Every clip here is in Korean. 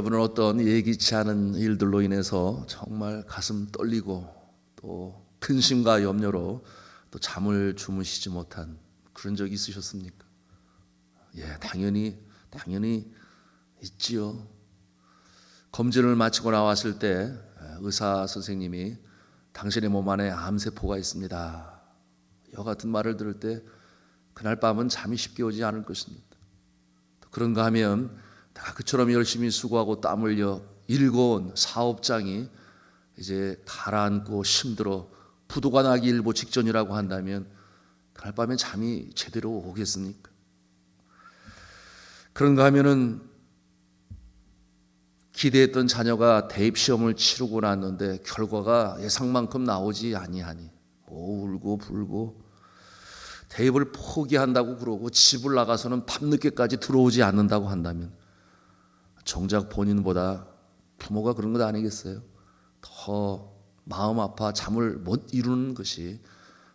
여러분은 어떤 예기치 않은 일들로 인해서 정말 가슴 떨리고 또 근심과 염려로 또 잠을 주무시지 못한 그런 적이 있으셨습니까? 예, 당연히 있지요. 검진을 마치고 나왔을 때 의사 선생님이 당신의 몸 안에 암세포가 있습니다. 이와 같은 말을 들을 때 그날 밤은 잠이 쉽게 오지 않을 것입니다. 그런가 하면 내가 그처럼 열심히 수고하고 땀 흘려 일궈온 사업장이 이제 가라앉고 힘들어 부도가 나기 일보 직전이라고 한다면 그날 밤에 잠이 제대로 오겠습니까? 그런가 하면은 기대했던 자녀가 대입시험을 치르고 났는데 결과가 예상만큼 나오지 아니하니 울고 불고 대입을 포기한다고 그러고 집을 나가서는 밤늦게까지 들어오지 않는다고 한다면 정작 본인보다 부모가 그런 것 아니겠어요? 더 마음 아파 잠을 못 이루는 것이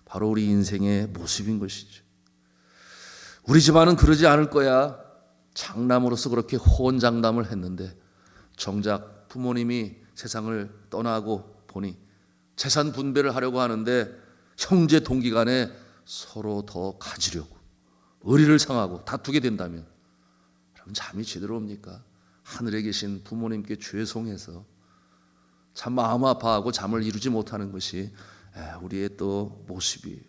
바로 우리 인생의 모습인 것이죠. 우리 집안은 그러지 않을 거야. 장남으로서 그렇게 호언장담을 했는데 정작 부모님이 세상을 떠나고 보니 재산 분배를 하려고 하는데 형제 동기 간에 서로 더 가지려고 의리를 상하고 다투게 된다면 여러분 잠이 제대로 옵니까? 하늘에 계신 부모님께 죄송해서 참 마음 아파하고 잠을 이루지 못하는 것이 우리의 또 모습이에요.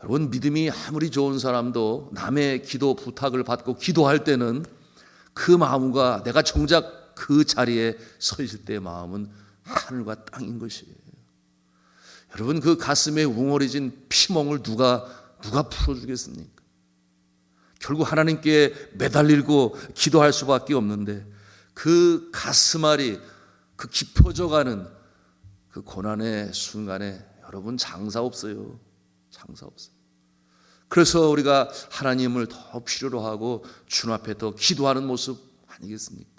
여러분 믿음이 아무리 좋은 사람도 남의 기도 부탁을 받고 기도할 때는 그 마음과 내가 정작 그 자리에 서 있을 때의 마음은 하늘과 땅인 것이에요. 여러분 그 가슴에 웅얼해진 피멍을 누가 풀어주겠습니까? 결국 하나님께 매달리고 기도할 수밖에 없는데 그 가슴앓이 그 깊어져가는 그 고난의 순간에 여러분 장사 없어요. 장사 없어요. 그래서 우리가 하나님을 더 필요로 하고 주님 앞에 더 기도하는 모습 아니겠습니까?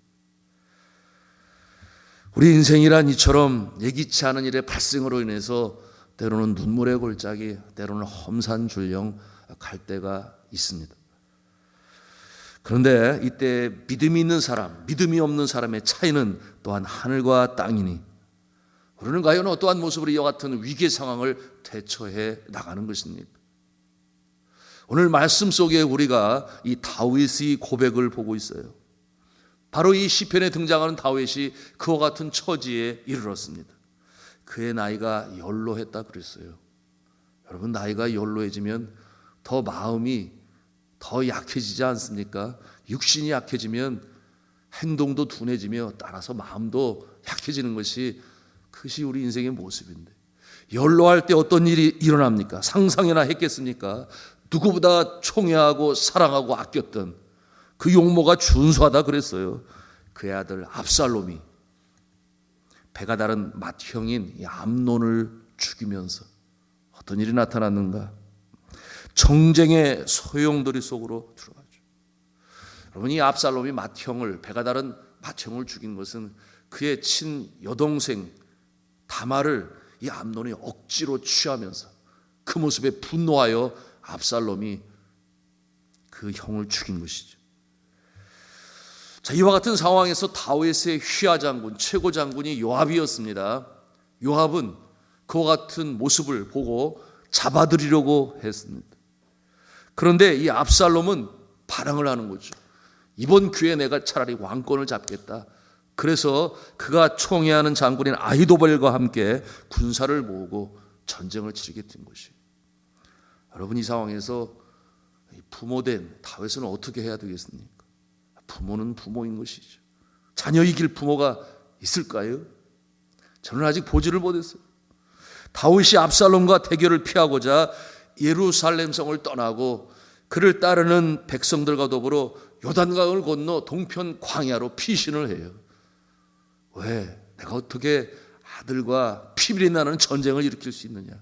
우리 인생이란 이처럼 예기치 않은 일의 발생으로 인해서 때로는 눈물의 골짜기, 때로는 험산줄령 갈 때가 있습니다. 그런데 이때 믿음이 있는 사람, 믿음이 없는 사람의 차이는 또한 하늘과 땅이니 우리는 과연 어떠한 모습으로 이와 같은 위기 상황을 대처해 나가는 것입니까? 오늘 말씀 속에 우리가 이 다윗의 고백을 보고 있어요. 바로 이 시편에 등장하는 다윗이 그와 같은 처지에 이르렀습니다. 그의 나이가 연로했다 그랬어요. 여러분 나이가 연로해지면 더 마음이 더 약해지지 않습니까? 육신이 약해지면 행동도 둔해지며 따라서 마음도 약해지는 것이 그것이 우리 인생의 모습인데 연로할 때 어떤 일이 일어납니까? 상상이나 했겠습니까? 누구보다 총애하고 사랑하고 아꼈던 그 용모가 준수하다 그랬어요. 그의 아들 압살롬이 배가 다른 맏형인 암논을 죽이면서 어떤 일이 나타났는가? 정쟁의 소용돌이 속으로 들어가죠. 여러분 이 압살롬이 배가 다른 맏형을 죽인 것은 그의 친 여동생 다말을 이 암논이 억지로 취하면서 그 모습에 분노하여 압살롬이 그 형을 죽인 것이죠. 자, 이와 같은 상황에서 다윗의 휘하 장군, 최고 장군이 요압이었습니다. 요압은 그와 같은 모습을 보고 잡아들이려고 했습니다. 그런데 이 압살롬은 반항을 하는 거죠. 이번 기회에 내가 차라리 왕권을 잡겠다. 그래서 그가 총애하는 장군인 아히도벨과 함께 군사를 모으고 전쟁을 치르게 된 것이에요. 여러분 이 상황에서 부모된 다윗은 어떻게 해야 되겠습니까? 부모는 부모인 것이죠. 자녀 이길 부모가 있을까요? 저는 아직 보지를 못했어요. 다윗이 압살롬과 대결을 피하고자 예루살렘 성을 떠나고 그를 따르는 백성들과 더불어 요단강을 건너 동편 광야로 피신을 해요. 왜? 내가 어떻게 아들과 피밀이 나는 전쟁을 일으킬 수 있느냐?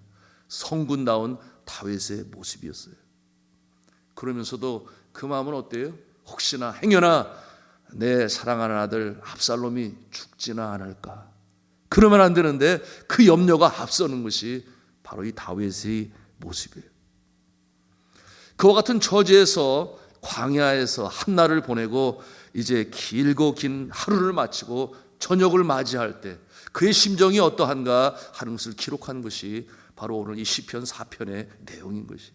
성군다운 다윗의 모습이었어요. 그러면서도 그 마음은 어때요? 혹시나 행여나 내 사랑하는 아들 압살롬이 죽지나 않을까? 그러면 안 되는데 그 염려가 앞서는 것이 바로 이 다윗의 모습이에요. 그와 같은 처지에서 광야에서 한날을 보내고 이제 길고 긴 하루를 마치고 저녁을 맞이할 때 그의 심정이 어떠한가 하는 것을 기록한 것이 바로 오늘 이 시편 4편의 내용인 것이.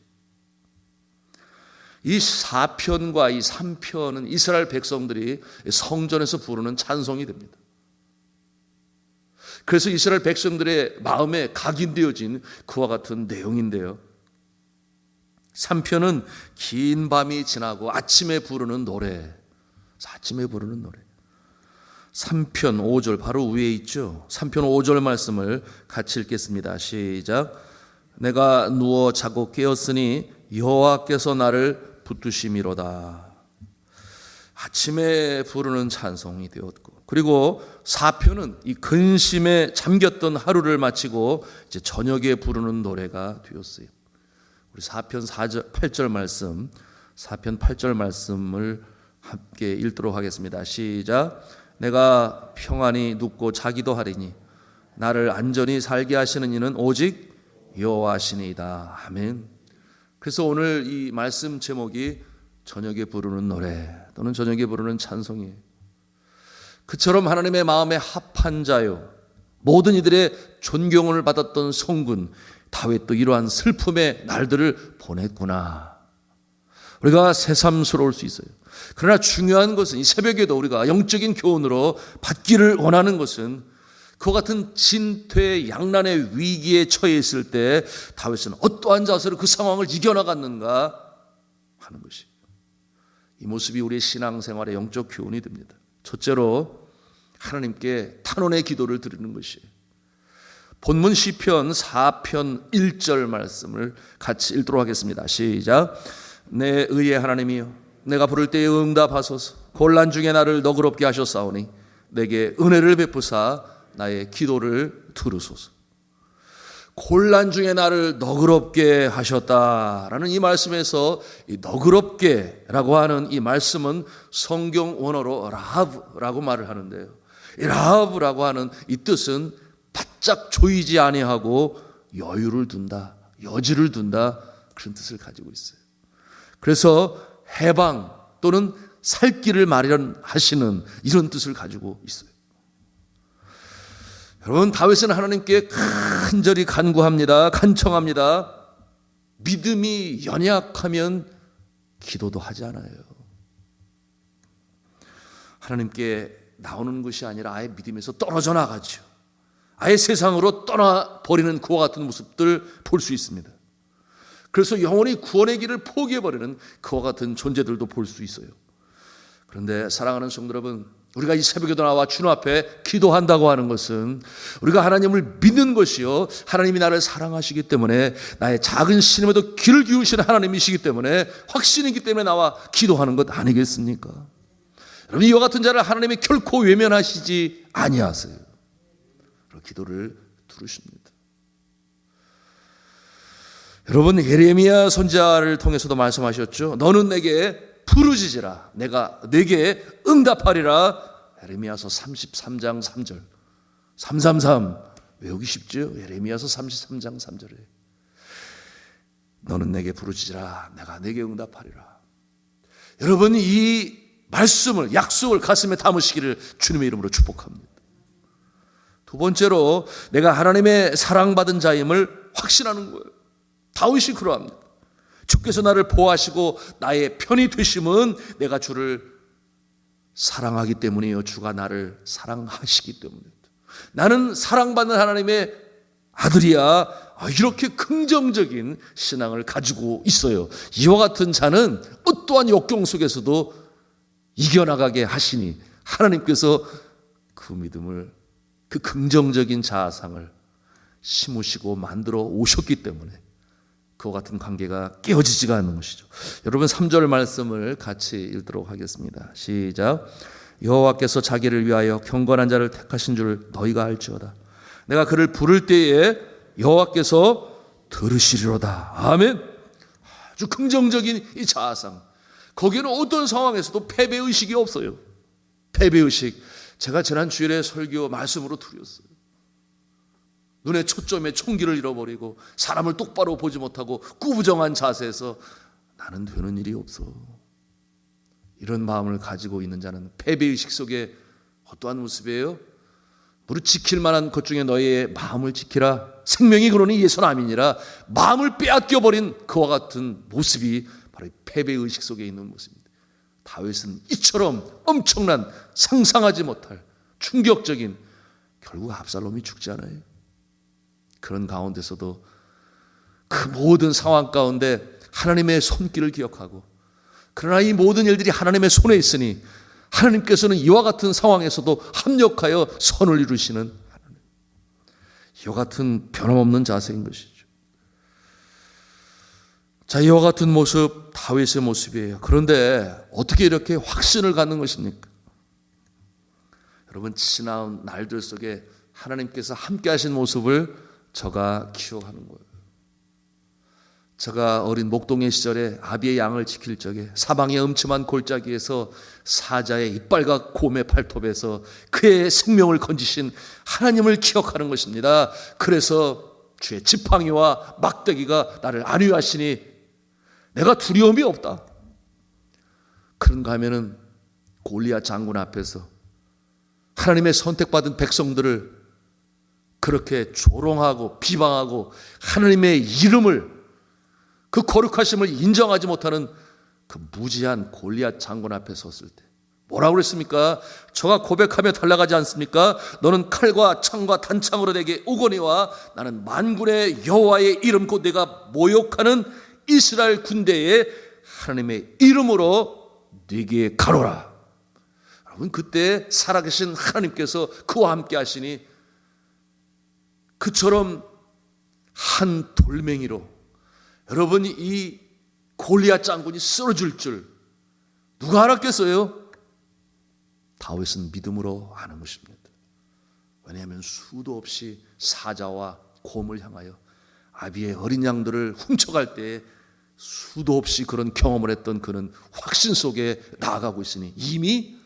이 4편과 이 3편은 이스라엘 백성들이 성전에서 부르는 찬송이 됩니다. 그래서 이스라엘 백성들의 마음에 각인되어진 그와 같은 내용인데요. 3편은 긴 밤이 지나고 아침에 부르는 노래. 3편 5절 바로 위에 있죠. 3편 5절 말씀을 같이 읽겠습니다. 시작. 내가 누워 자고 깨었으니 여호와께서 나를 붙드심이로다. 아침에 부르는 찬송이 되었고, 그리고 4편은 이 근심에 잠겼던 하루를 마치고 이제 저녁에 부르는 노래가 되었어요. 우리 4편 8절 말씀, 4편 8절 말씀을 함께 읽도록 하겠습니다. 시작. 내가 평안히 눕고 자기도 하리니 나를 안전히 살게 하시는 이는 오직 여호와시니이다. 아멘. 그래서 오늘 이 말씀 제목이 저녁에 부르는 노래 또는 저녁에 부르는 찬송이에요. 그처럼 하나님의 마음에 합한 자요, 모든 이들의 존경을 받았던 성군 다윗도 이러한 슬픔의 날들을 보냈구나. 우리가 새삼스러울 수 있어요. 그러나 중요한 것은 이 새벽에도 우리가 영적인 교훈으로 받기를 원하는 것은 그와 같은 진퇴양난의 위기에 처해 있을 때 다윗은 어떠한 자세로 그 상황을 이겨나갔는가 하는 것이, 이 모습이 우리의 신앙생활의 영적 교훈이 됩니다. 첫째로 하나님께 탄원의 기도를 드리는 것이에요. 본문 시편 4편 1절 말씀을 같이 읽도록 하겠습니다. 시작. 내 의의 하나님이여, 내가 부를 때에 응답하소서. 곤란 중에 나를 너그럽게 하셨사오니 내게 은혜를 베푸사 나의 기도를 들으소서. 곤란 중에 나를 너그럽게 하셨다라는 이 말씀에서 이 너그럽게라고 하는 이 말씀은 성경 원어로 라합라고 말을 하는데요. 이 라합이라고 하는 이 뜻은 바짝 조이지 아니하고 여유를 둔다, 여지를 둔다, 그런 뜻을 가지고 있어요. 그래서 해방 또는 살 길을 마련하시는 이런 뜻을 가지고 있어요. 여러분, 다윗은 하나님께 간절히 간구합니다. 간청합니다. 믿음이 연약하면 기도도 하지 않아요. 하나님께 나오는 것이 아니라 아예 믿음에서 떨어져 나가죠. 아예 세상으로 떠나버리는 그와 같은 모습들 볼 수 있습니다. 그래서 영원히 구원의 길을 포기해버리는 그와 같은 존재들도 볼 수 있어요. 그런데 사랑하는 성도 여러분, 우리가 이 새벽에도 나와 주님 앞에 기도한다고 하는 것은 우리가 하나님을 믿는 것이요, 하나님이 나를 사랑하시기 때문에 나의 작은 신임에도 귀를 기울이시는 하나님이시기 때문에, 확신이기 때문에 나와 기도하는 것 아니겠습니까? 여러분, 이와 같은 자를 하나님이 결코 외면하시지 아니하세요. 기도를 들으십니다. 여러분, 예레미야 선지자를 통해서도 말씀하셨죠. 너는 내게 부르짖으라, 내가 내게 응답하리라. 예레미야서 33장 3절. 333 외우기 쉽죠? 예레미야서 33장 3절에 너는 내게 부르짖으라, 내가 내게 응답하리라. 여러분, 이 말씀을, 약속을 가슴에 담으시기를 주님의 이름으로 축복합니다. 두 번째로 내가 하나님의 사랑받은 자임을 확신하는 거예요. 다윗이 그러합니다. 주께서 나를 보호하시고 나의 편이 되심은 내가 주를 사랑하기 때문이요, 주가 나를 사랑하시기 때문이다. 나는 사랑받는 하나님의 아들이야. 이렇게 긍정적인 신앙을 가지고 있어요. 이와 같은 자는 어떠한 역경 속에서도 이겨나가게 하시니 하나님께서 그 믿음을, 그 긍정적인 자아상을 심으시고 만들어 오셨기 때문에 그와 같은 관계가 깨어지지가 않는 것이죠. 여러분, 3절 말씀을 같이 읽도록 하겠습니다. 시작. 여호와께서 자기를 위하여 경건한 자를 택하신 줄 너희가 알지어다. 내가 그를 부를 때에 여호와께서 들으시리로다. 아멘. 아주 긍정적인 이 자아상, 거기에는 어떤 상황에서도 패배의식이 없어요. 패배의식, 제가 지난 주일에 설교 말씀으로 드렸어요. 눈의 초점에 총기를 잃어버리고 사람을 똑바로 보지 못하고 꾸부정한 자세에서 나는 되는 일이 없어, 이런 마음을 가지고 있는 자는 패배의식 속에 어떠한 모습이에요? 무릇 지킬 만한 것 중에 너희의 마음을 지키라. 생명이 그러니 예선함이니라. 마음을 빼앗겨버린 그와 같은 모습이 바로 패배의식 속에 있는 모습입니다. 다윗은 이처럼 엄청난 상상하지 못할 충격적인, 결국 압살롬이 죽지 않아요. 그런 가운데서도 그 모든 상황 가운데 하나님의 손길을 기억하고, 그러나 이 모든 일들이 하나님의 손에 있으니 하나님께서는 이와 같은 상황에서도 합력하여 선을 이루시는 하나님. 이와 같은 변함없는 자세인 것이죠. 자, 이와 같은 모습 다윗의 모습이에요. 그런데 어떻게 이렇게 확신을 갖는 것입니까? 여러분, 지나온 날들 속에 하나님께서 함께 하신 모습을 저가 기억하는 거예요. 제가 어린 목동의 시절에 아비의 양을 지킬 적에 사방의 음침한 골짜기에서 사자의 이빨과 곰의 발톱에서 그의 생명을 건지신 하나님을 기억하는 것입니다. 그래서 주의 지팡이와 막대기가 나를 안위하시니 내가 두려움이 없다. 그런가 하면은 골리앗 장군 앞에서 하나님의 선택받은 백성들을 그렇게 조롱하고 비방하고 하나님의 이름을, 그 거룩하심을 인정하지 못하는 그 무지한 골리앗 장군 앞에 섰을 때 뭐라고 그랬습니까? 저가 고백하며 달려가지 않습니까? 너는 칼과 창과 단창으로 내게 오거니와 나는 만군의 여호와의 이름 곧 내가 모욕하는 이스라엘 군대의 하나님의 이름으로 네게 가로라. 여러분, 그때 살아계신 하나님께서 그와 함께 하시니 그처럼 한 돌멩이로 여러분, 이 골리앗 장군이 쓰러질 줄 누가 알았겠어요? 다윗은 믿음으로 아는 것입니다. 왜냐하면 수도 없이 사자와 곰을 향하여 아비의 어린 양들을 훔쳐갈 때에 수도 없이 그런 경험을 했던 그는 확신 속에 나아가고 있으니 이미,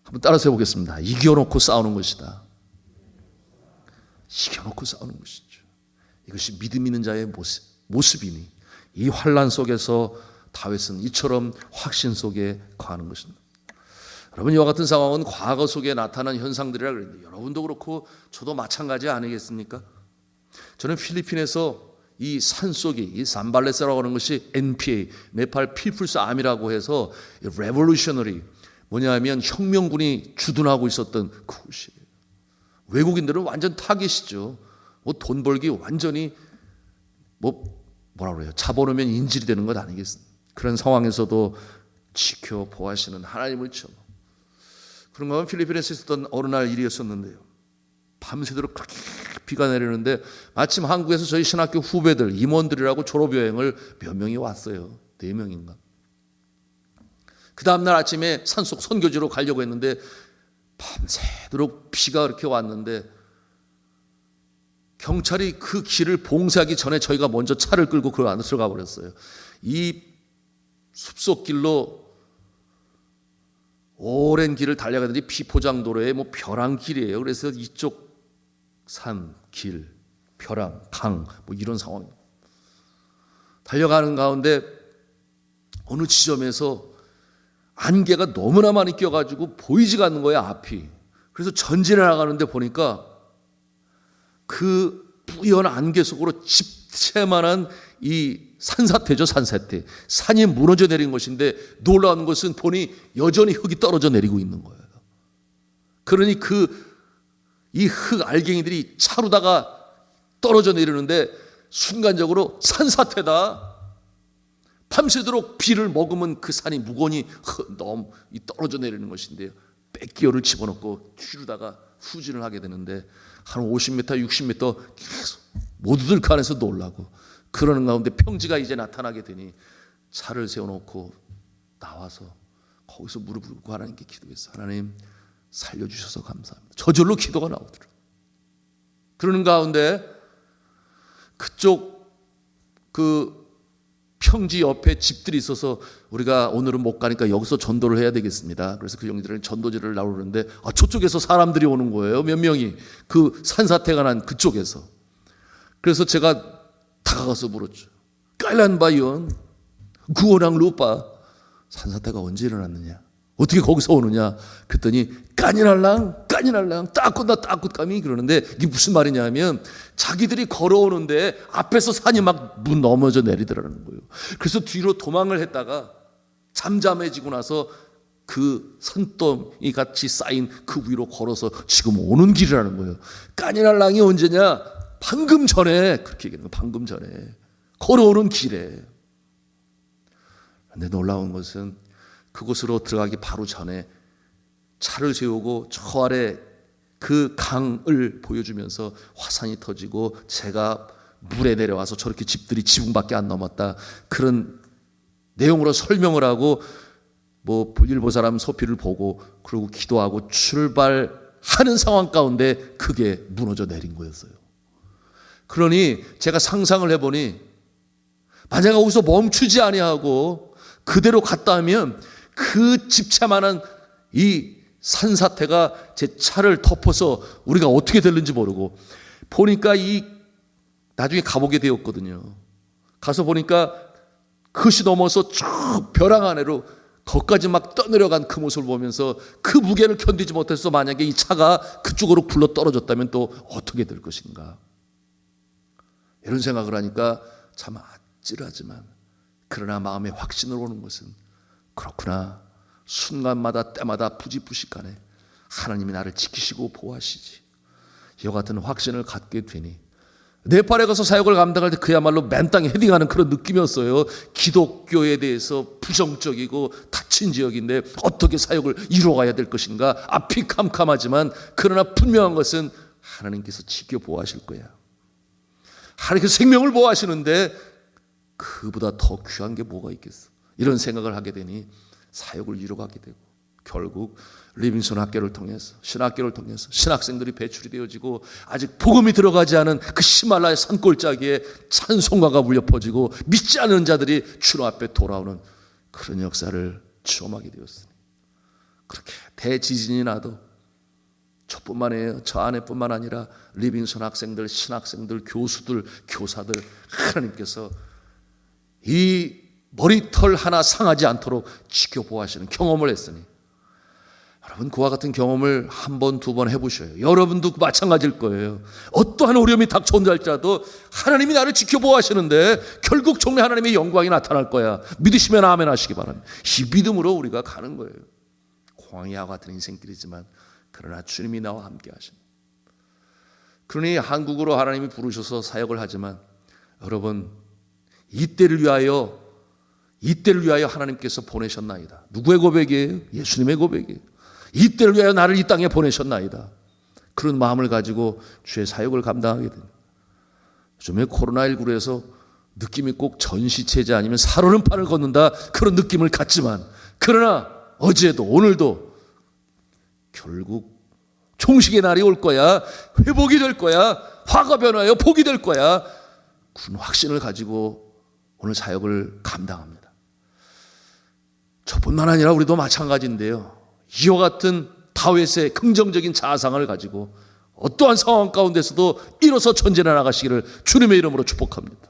한번 따라서 해보겠습니다. 이겨놓고 싸우는 것이다. 이겨놓고 싸우는 것이죠. 이것이 믿음 있는 자의 모습이니 이 환난 속에서 다윗은 이처럼 확신 속에 거하는 것입니다. 여러분, 이와 같은 상황은 과거 속에 나타난 현상들이라 그랬는데 여러분도 그렇고 저도 마찬가지 아니겠습니까? 저는 필리핀에서 이 산속이, 이 산발레스라고 하는 것이 NPA, 네팔 피플스 아미라고 해서 레볼루셔너리, 뭐냐면 혁명군이 주둔하고 있었던 그곳이에요. 외국인들은 완전 타깃이죠. 뭐 돈 벌기 완전히 뭐라 그래요? 잡아놓으면 인질이 되는 것 아니겠습니까? 그런 상황에서도 지켜보아하시는 하나님을 쳐. 그런가 하면 필리핀에서 있었던 어느 날 일이었었는데요. 밤새도록 그렇게 비가 내리는데 마침 한국에서 저희 신학교 후배들, 임원들이라고 졸업여행을 몇 명이 왔어요. 4명인가. 그 다음날 아침에 산속 선교지로 가려고 했는데 밤새도록 비가 그렇게 왔는데 경찰이 그 길을 봉쇄하기 전에 저희가 먼저 차를 끌고 그 안으로 들어가 버렸어요. 이 숲속길로 오랜 길을 달려가는데 비포장도로에 뭐 벼랑길이에요. 그래서 이쪽 산, 길, 벼랑, 강 뭐 이런 상황이에요. 달려가는 가운데 어느 지점에서 안개가 너무나 많이 껴가지고 보이지가 않는 거예요, 앞이. 그래서 전진해 나가는데 보니까 그 뿌연 안개 속으로 집채만한 이 산사태죠, 산사태. 산이 무너져 내린 것인데 놀라운 것은 보니 여전히 흙이 떨어져 내리고 있는 거예요. 그러니 이 흙 알갱이들이 차루다가 떨어져 내리는데 순간적으로 산사태다. 밤새도록 비를 머금은 그 산이 무거니 너무 떨어져 내리는 것인데요. 뺏기어를 집어넣고 휘르다가 후진을 하게 되는데 한 50m, 60m 계속 모두들 그 안에서 놀라고 그러는 가운데 평지가 이제 나타나게 되니 차를 세워놓고 나와서 거기서 무릎을 꿇고 하나님께 기도했어요. 하나님 살려주셔서 감사합니다. 저절로 기도가 나오더라고요. 그러는 가운데 그쪽 그 평지 옆에 집들이 있어서 우리가 오늘은 못 가니까 여기서 전도를 해야 되겠습니다. 그래서 그 형제들은 전도지를 나오는데 저쪽에서 사람들이 오는 거예요. 몇 명이 그 산사태가 난 그쪽에서. 그래서 제가 다가가서 물었죠. 깔란 바이온 구호랑 루파 산사태가 언제 일어났느냐? 어떻게 거기서 오느냐? 그랬더니 까니날랑 따꾼감이 그러는데 이게 무슨 말이냐 하면 자기들이 걸어오는데 앞에서 산이 막 넘어져 내리더라는 거예요. 그래서 뒤로 도망을 했다가 잠잠해지고 나서 그 산더미 같이 쌓인 그 위로 걸어서 지금 오는 길이라는 거예요. 까니날랑이 언제냐? 방금 전에, 그렇게 얘기하는 거예요. 방금 전에 걸어오는 길에. 그런데 놀라운 것은 그곳으로 들어가기 바로 전에 차를 세우고 저 아래 그 강을 보여주면서 화산이 터지고 제가 물에 내려와서 저렇게 집들이 지붕밖에 안 넘었다, 그런 내용으로 설명을 하고 뭐 볼일 볼 사람 소피를 보고 그러고 기도하고 출발하는 상황 가운데 그게 무너져 내린 거였어요. 그러니 제가 상상을 해보니 만약 거기서 멈추지 아니하고 그대로 갔다 하면 그 집채만한 이 산사태가 제 차를 덮어서 우리가 어떻게 될는지 모르고, 보니까 이 나중에 가보게 되었거든요. 가서 보니까 그것이 넘어서 쭉 벼랑 아래로 거기까지 막 떠내려간 그 모습을 보면서 그 무게를 견디지 못해서 만약에 이 차가 그쪽으로 굴러 떨어졌다면 또 어떻게 될 것인가, 이런 생각을 하니까 참 아찔하지만 그러나 마음에 확신을 오는 것은 그렇구나, 순간마다 때마다 부지부식간에 하나님이 나를 지키시고 보호하시지, 이와 같은 확신을 갖게 되니 네팔에 가서 사역을 감당할 때 그야말로 맨땅에 헤딩하는 그런 느낌이었어요. 기독교에 대해서 부정적이고 닫힌 지역인데 어떻게 사역을 이루어가야 될 것인가, 앞이 캄캄하지만 그러나 분명한 것은 하나님께서 지켜 보호하실 거야. 하나님께서 생명을 보호하시는데 그보다 더 귀한 게 뭐가 있겠어, 이런 생각을 하게 되니 사역을 이뤄가게 되고, 결국 리빙스톤 학교를 통해서, 신학교를 통해서 신학생들이 배출이 되어지고 아직 복음이 들어가지 않은 그 히말라야 산골짜기에 찬송가가 울려 퍼지고 믿지 않는 자들이 주님 앞에 돌아오는 그런 역사를 체험하게 되었으니, 그렇게 대지진이 나도 저뿐만 아니에요, 저 안에뿐만 아니라 리빙스톤 학생들, 신학생들, 교수들, 교사들, 하나님께서 이 머리털 하나 상하지 않도록 지켜보호하시는 경험을 했으니, 여러분 그와 같은 경험을 한 번, 두 번 해보셔요. 여러분도 마찬가지일 거예요. 어떠한 어려움이 닥쳐온다 할지라도 하나님이 나를 지켜보호하시는데 결국 종래 하나님의 영광이 나타날 거야. 믿으시면 아멘 하시기 바랍니다. 이 믿음으로 우리가 가는 거예요. 광야와 같은 인생길이지만 그러나 주님이 나와 함께 하십니다. 그러니 한국으로 하나님이 부르셔서 사역을 하지만 여러분 이때를 위하여 하나님께서 보내셨나이다. 누구의 고백이에요? 예수님의 고백이에요. 이때를 위하여 나를 이 땅에 보내셨나이다. 그런 마음을 가지고 주의 사역을 감당하게 됩니다. 요즘에 코로나19에서 느낌이 꼭 전시체제 아니면 살얼음판을 걷는다 그런 느낌을 갖지만, 그러나 어제도 오늘도 결국 종식의 날이 올 거야. 회복이 될 거야. 화가 변하여 복이 될 거야. 그런 확신을 가지고 오늘 사역을 감당합니다. 저뿐만 아니라 우리도 마찬가지인데요. 이와 같은 다윗의 긍정적인 자아상을 가지고 어떠한 상황 가운데서도 일어서 전진해 나가시기를 주님의 이름으로 축복합니다.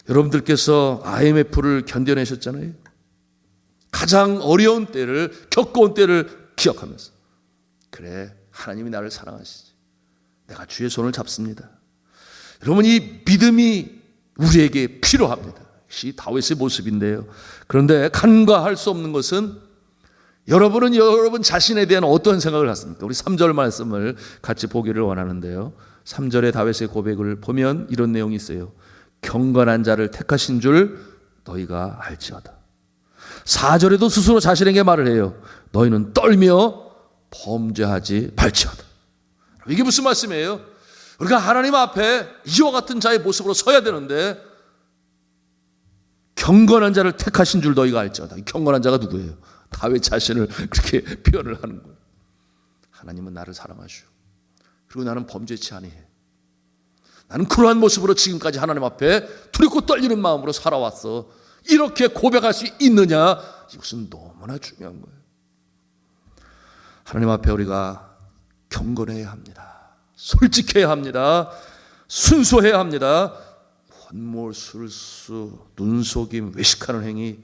여러분들께서 IMF를 견뎌내셨잖아요. 가장 어려운 때를, 겪어온 때를 기억하면서, 그래 하나님이 나를 사랑하시지, 내가 주의 손을 잡습니다. 여러분 이 믿음이 우리에게 필요합니다. 역시 다윗의 모습인데요. 그런데 간과할 수 없는 것은 여러분은 여러분 자신에 대한 어떤 생각을 갖습니까? 우리 3절 말씀을 같이 보기를 원하는데요. 3절의 다윗의 고백을 보면 이런 내용이 있어요. 경건한 자를 택하신 줄 너희가 알지어다. 4절에도 스스로 자신에게 말을 해요. 너희는 떨며 범죄하지 말지어다. 이게 무슨 말씀이에요? 우리가 하나님 앞에 이와 같은 자의 모습으로 서야 되는데 경건한 자를 택하신 줄 너희가 알지어다. 경건한 자가 누구예요? 다윗 자신을 그렇게 표현을 하는 거예요. 하나님은 나를 사랑하시오. 그리고 나는 범죄치 아니해. 나는 그러한 모습으로 지금까지 하나님 앞에 두렵고 떨리는 마음으로 살아왔어. 이렇게 고백할 수 있느냐? 이것은 너무나 중요한 거예요. 하나님 앞에 우리가 경건해야 합니다. 솔직해야 합니다. 순수해야 합니다. 권모술수, 눈속임, 외식하는 행위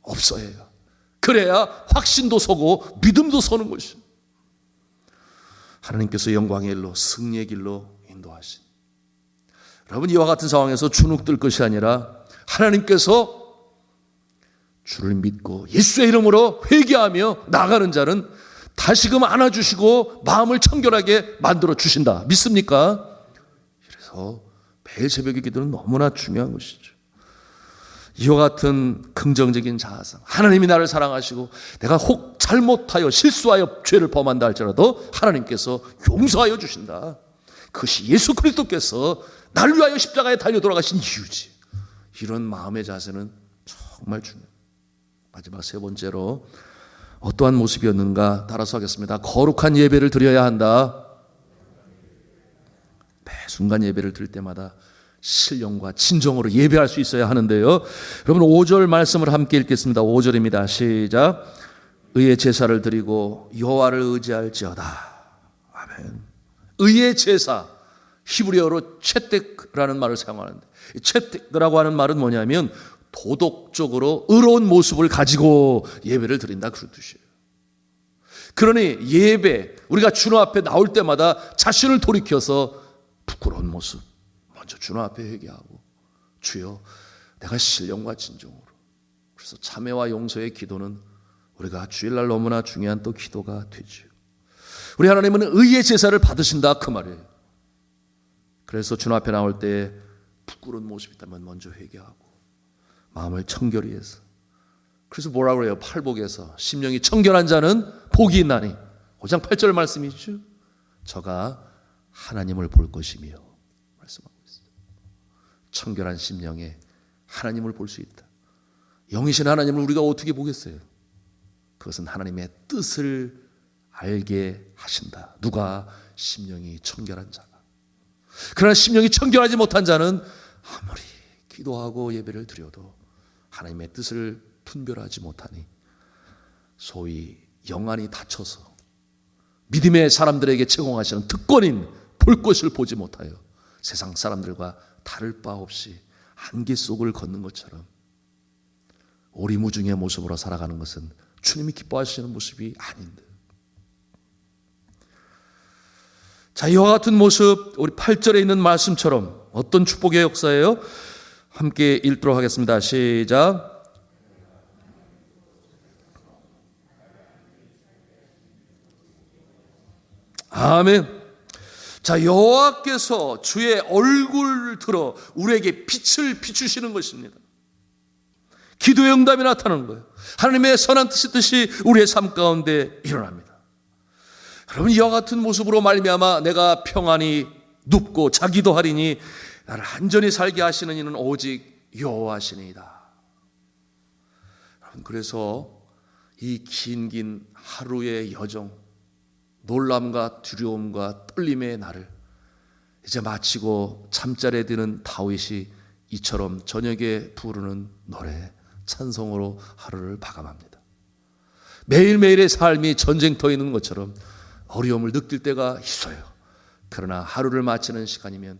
없어야 해요. 그래야 확신도 서고 믿음도 서는 것이죠. 하나님께서 영광의 일로, 승리의 길로 인도하신, 여러분, 이와 같은 상황에서 주눅들 것이 아니라 하나님께서 주를 믿고 예수의 이름으로 회개하며 나가는 자는 다시금 안아주시고 마음을 청결하게 만들어 주신다. 믿습니까? 그래서 매일 새벽의 기도는 너무나 중요한 것이죠. 이와 같은 긍정적인 자아상, 하나님이 나를 사랑하시고 내가 혹 잘못하여 실수하여 죄를 범한다 할지라도 하나님께서 용서하여 주신다. 그것이 예수 그리스도께서 나를 위하여 십자가에 달려 돌아가신 이유지. 이런 마음의 자세는 정말 중요해요. 마지막 세 번째로 어떠한 모습이었는가 따라서 하겠습니다. 거룩한 예배를 드려야 한다. 매 순간 예배를 드릴 때마다 신령과 진정으로 예배할 수 있어야 하는데요. 여러분 5절 말씀을 함께 읽겠습니다. 5절입니다. 시작. 의의 제사를 드리고 여호와를 의지할지어다. 아멘. 의의 제사, 히브리어로 채택이라는 말을 사용하는데, 채택이라고 하는 말은 뭐냐면 도덕적으로 의로운 모습을 가지고 예배를 드린다, 그런 뜻이에요. 그러니 예배, 우리가 주님 앞에 나올 때마다 자신을 돌이켜서 부끄러운 모습 먼저 주님 앞에 회개하고, 주여 내가 신령과 진정으로. 그래서 참회와 용서의 기도는 우리가 주일날 너무나 중요한 또 기도가 되죠. 우리 하나님은 의의 제사를 받으신다, 그 말이에요. 그래서 주님 앞에 나올 때 부끄러운 모습이 있다면 먼저 회개하고 마음을 청결히 해서, 그래서 뭐라고 그래요? 팔복에서 심령이 청결한 자는 복이 있나니, 5장 8절 말씀이죠. 저가 하나님을 볼 것이며 말씀하고 있어요. 청결한 심령에 하나님을 볼 수 있다. 영이신 하나님을 우리가 어떻게 보겠어요? 그것은 하나님의 뜻을 알게 하신다. 누가? 심령이 청결한 자가. 그러나 심령이 청결하지 못한 자는 아무리 기도하고 예배를 드려도 하나님의 뜻을 분별하지 못하니 소위 영안이 닫혀서 믿음의 사람들에게 제공하시는 특권인 볼 것을 보지 못하여 세상 사람들과 다를 바 없이 안개 속을 걷는 것처럼 오리무중의 모습으로 살아가는 것은 주님이 기뻐하시는 모습이 아닌데. 자, 이와 같은 모습, 우리 8절에 있는 말씀처럼 어떤 축복의 역사예요? 함께 읽도록 하겠습니다. 시작. 아멘. 자, 여호와께서 주의 얼굴을 들어 우리에게 빛을 비추시는 것입니다. 기도의 응답이 나타나는 거예요. 하나님의 선한 뜻이 우리의 삶 가운데 일어납니다. 여러분, 이와 같은 모습으로 말미암아 내가 평안히 눕고 자기도 하리니 나를 안전히 살게 하시는 이는 오직 여호와시니이다. 여러분, 그래서 이 긴 하루의 여정, 놀람과 두려움과 떨림의 날을 이제 마치고 잠자리에 드는 다윗이 이처럼 저녁에 부르는 노래, 찬송으로 하루를 마감합니다. 매일매일의 삶이 전쟁터에 있는 것처럼 어려움을 느낄 때가 있어요. 그러나 하루를 마치는 시간이면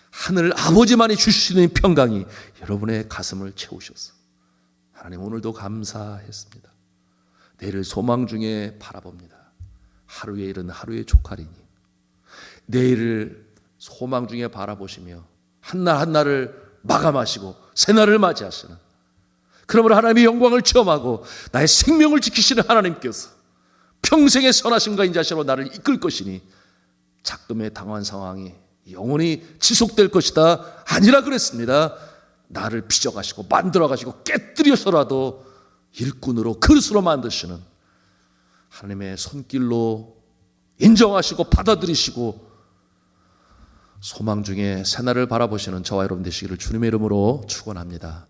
하늘 아버지만이 주실 수 있는 평강이 여러분의 가슴을 채우셔서 하나님 오늘도 감사했습니다. 내일을 소망 중에 바라봅니다. 하루의 일은 하루의 족하리니 내일을 소망 중에 바라보시며 한날 한날을 마감하시고 새날을 맞이하시는, 그러므로 하나님의 영광을 체험하고 나의 생명을 지키시는 하나님께서 평생의 선하심과 인자심으로 나를 이끌 것이니 작금에 당한 상황이 영원히 지속될 것이다 아니라 그랬습니다. 나를 빚어가시고 만들어가시고 깨뜨려서라도 일꾼으로 그릇으로 만드시는 하나님의 손길로 인정하시고 받아들이시고 소망 중에 새날을 바라보시는 저와 여러분 되시기를 주님의 이름으로 축원합니다.